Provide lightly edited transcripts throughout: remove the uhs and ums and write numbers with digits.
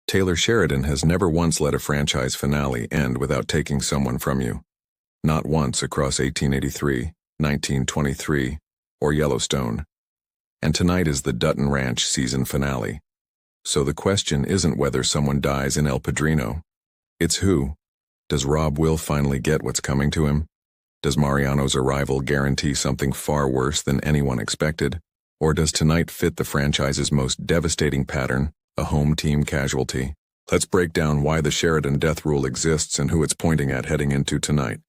Taylor Sheridan has never once let a franchise finale end without taking someone from you. Not once across 1883, 1923, or Yellowstone. And tonight is the Dutton Ranch season finale. So the question isn't whether someone dies in El Padrino. It's who. Does Rob Will finally get what's coming to him? Does Mariano's arrival guarantee something far worse than anyone expected? Or does tonight fit the franchise's most devastating pattern, a home team casualty? Let's break down why the Sheridan death rule exists and who it's pointing at heading into tonight.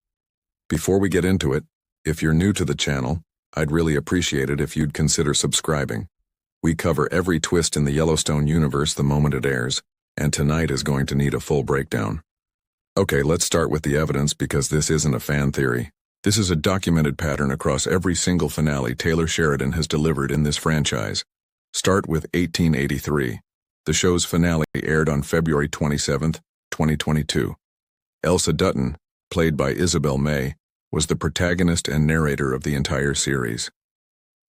Before we get into it, if you're new to the channel, I'd really appreciate it if you'd consider subscribing. We cover every twist in the Yellowstone universe the moment it airs, and tonight is going to need a full breakdown. Okay, let's start with the evidence because this isn't a fan theory. This is a documented pattern across every single finale Taylor Sheridan has delivered in this franchise. Start with 1883. The show's finale aired on February 27, 2022. Elsa Dutton, played by Isabel May, was the protagonist and narrator of the entire series.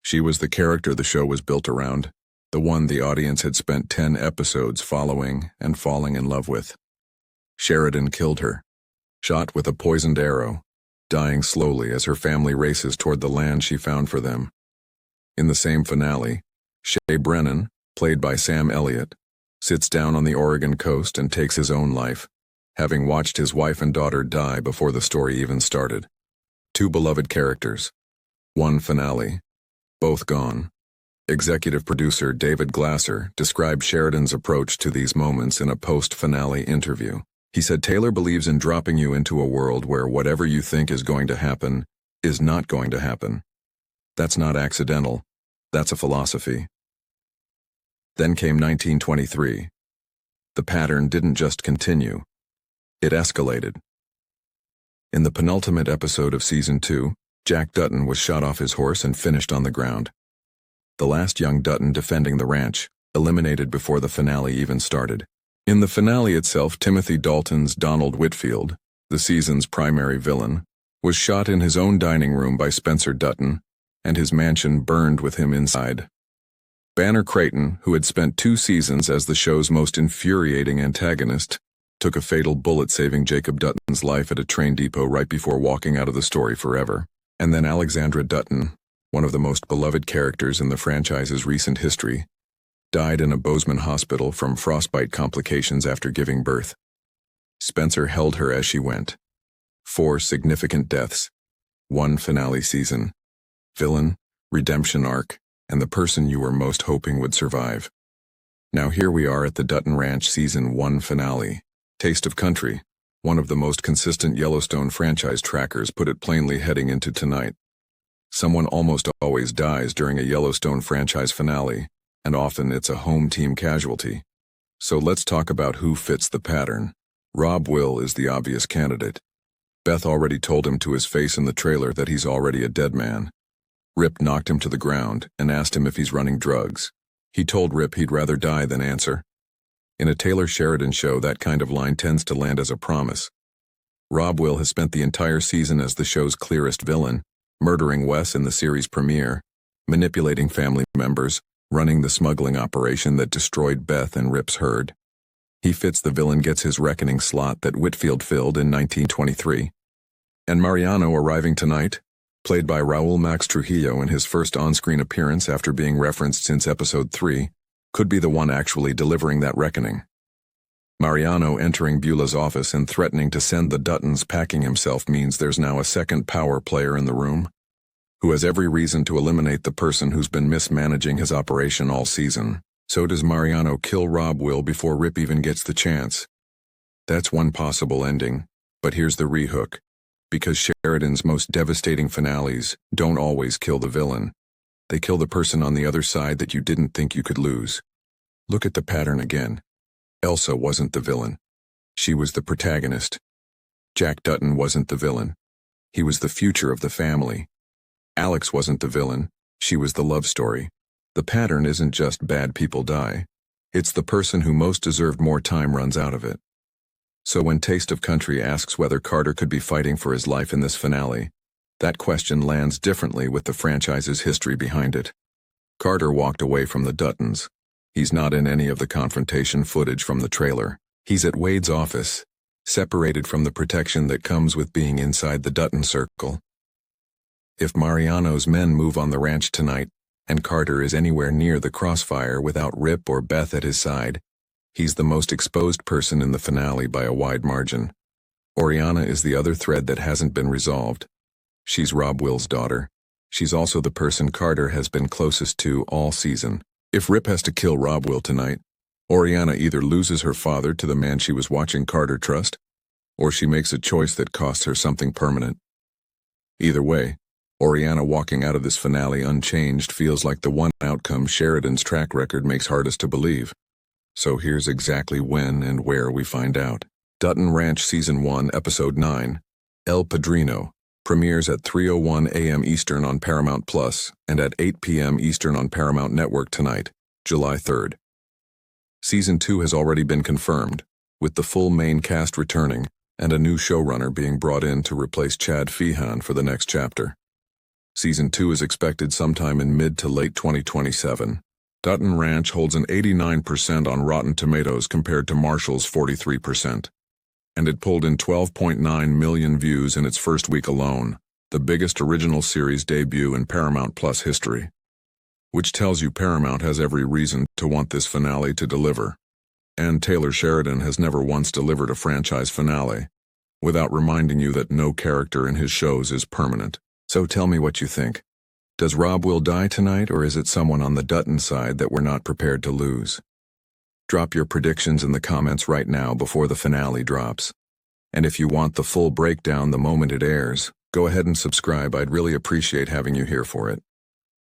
She was the character the show was built around, the one the audience had spent 10 episodes following and falling in love with. Sheridan killed her, shot with a poisoned arrow, dying slowly as her family races toward the land she found for them. In the same finale, Shay Brennan, played by Sam Elliott, sits down on the Oregon coast and takes his own life, having watched his wife and daughter die before the story even started. Two beloved characters. One finale. Both gone. Executive producer David Glasser described Sheridan's approach to these moments in a post-finale interview. He said Taylor believes in dropping you into a world where whatever you think is going to happen is not going to happen. That's not accidental. That's a philosophy. Then came 1923. The pattern didn't just continue. It escalated. In the penultimate episode of Season 2, Jack Dutton was shot off his horse and finished on the ground. The last young Dutton defending the ranch, eliminated before the finale even started. In the finale itself, Timothy Dalton's Donald Whitfield, the season's primary villain, was shot in his own dining room by Spencer Dutton, and his mansion burned with him inside. Banner Creighton, who had spent 2 seasons as the show's most infuriating antagonist, took a fatal bullet saving Jacob Dutton's life at a train depot right before walking out of the story forever. And then Alexandra Dutton, one of the most beloved characters in the franchise's recent history, died in a Bozeman hospital from frostbite complications after giving birth. Spencer held her as she went. 4 significant deaths. 1 finale season. Villain, redemption arc, and the person you were most hoping would survive. Now here we are at the Dutton Ranch Season 1 finale. Taste of Country, one of the most consistent Yellowstone franchise trackers, put it plainly heading into tonight. Someone almost always dies during a Yellowstone franchise finale, and often it's a home team casualty. So let's talk about who fits the pattern. Rob Will is the obvious candidate. Beth already told him to his face in the trailer that he's already a dead man. Rip knocked him to the ground and asked him if he's running drugs. He told Rip he'd rather die than answer. In a Taylor Sheridan show, that kind of line tends to land as a promise. Rob Will has spent the entire season as the show's clearest villain, murdering Wes in the series premiere, manipulating family members, running the smuggling operation that destroyed Beth and Rip's herd. He fits the villain gets his reckoning slot that Whitfield filled in 1923. And Mariano arriving tonight, played by Raul Max Trujillo in his first on-screen appearance after being referenced since episode 3, could be the one actually delivering that reckoning. Mariano entering Beulah's office and threatening to send the Duttons packing himself means there's now a second power player in the room, who has every reason to eliminate the person who's been mismanaging his operation all season. So does Mariano kill Rob Will before Rip even gets the chance? That's one possible ending, but here's the rehook. Because Sheridan's most devastating finales don't always kill the villain. They kill the person on the other side that you didn't think you could lose. Look at the pattern again. Elsa wasn't the villain. She was the protagonist. Jack Dutton wasn't the villain. He was the future of the family. Alex wasn't the villain. She was the love story. The pattern isn't just bad people die. It's the person who most deserved more time runs out of it. So when Taste of Country asks whether Carter could be fighting for his life in this finale, that question lands differently with the franchise's history behind it. Carter walked away from the Duttons, He's not in any of the confrontation footage from the trailer. He's at Wade's office, separated from the protection that comes with being inside the Dutton circle. If Mariano's men move on the ranch tonight, and Carter is anywhere near the crossfire without Rip or Beth at his side, he's the most exposed person in the finale by a wide margin. Oreana is the other thread that hasn't been resolved. She's Rob Will's daughter. She's also the person Carter has been closest to all season. If Rip has to kill Rob Will tonight, Oreana either loses her father to the man she was watching Carter trust, or she makes a choice that costs her something permanent. Either way, Oreana walking out of this finale unchanged feels like the one outcome Sheridan's track record makes hardest to believe. So here's exactly when and where we find out. Dutton Ranch Season 1, Episode 9, El Padrino, premieres at 3:01 a.m. Eastern on Paramount Plus and at 8 p.m. Eastern on Paramount Network tonight, July 3rd. Season 2 has already been confirmed, with the full main cast returning and a new showrunner being brought in to replace Chad Feehan for the next chapter. Season 2 is expected sometime in mid to late 2027. Dutton Ranch holds an 89% on Rotten Tomatoes compared to Marshall's 43%. And it pulled in 12.9 million views in its first week alone, the biggest original series debut in Paramount Plus history. Which tells you Paramount has every reason to want this finale to deliver. And Taylor Sheridan has never once delivered a franchise finale, without reminding you that no character in his shows is permanent. So tell me what you think. Does Rob Will die tonight, or is it someone on the Dutton side that we're not prepared to lose? Drop your predictions in the comments right now before the finale drops. And if you want the full breakdown the moment it airs, go ahead and subscribe. I'd really appreciate having you here for it.